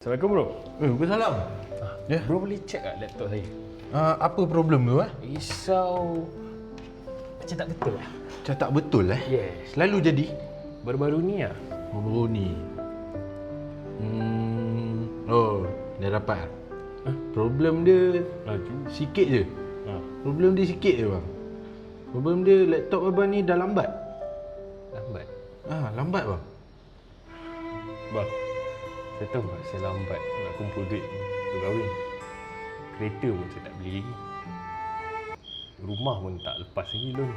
Assalamualaikum bro. Waalaikumsalam. Ya. Bro boleh check tak laptop saya? Apa problem tu Risau macam tak betul lah. Macam tak betul Yes. Selalu jadi. Baru-baru ni lah. Baru ni. Oh, dah dapat. Problem dia sikit je. Problem dia sikit je bang. Problem dia laptop abang ni dah lambat. Lambat. Lambat bang. Bang, saya tahu tak saya lambat nak kumpul duit untuk kahwin. Kereta pun saya tak beli lagi. Rumah pun tak lepas lagi loan.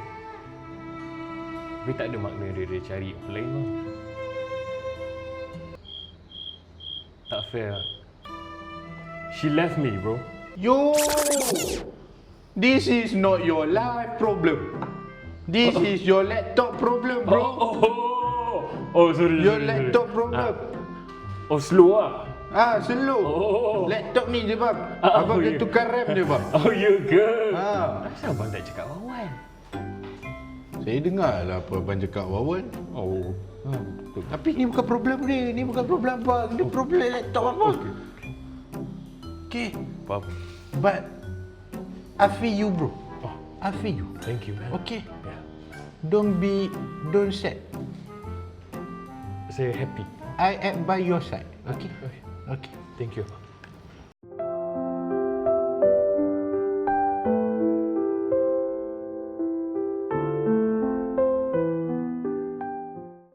Tapi tak ada makna dia cari apa lain bang. Tak fair lah. She left me bro. Yo, this is not your life problem. This is your laptop problem, bro. Oh, sorry. Your sorry. laptop problem. Oh, slow ah. Slow. Oh. Laptop ni je bang. Ah, Abang oh, dia ya. tukar RAM dia bang. Oh, ya ke? Ha. Kenapa abang tak cakap Wawan? Saya dengar lah apa abang cakap Wawan. Oh. Tapi ni bukan problem dia. Ni bukan problem abang. Ni problem laptop abang. Okay. Faham. But I feel you, bro. Oh, I feel you. thank you man. Okay. Yeah. Don't sad. Saya happy. I am by your side. Okay. Okay. Okay. Thank you abang.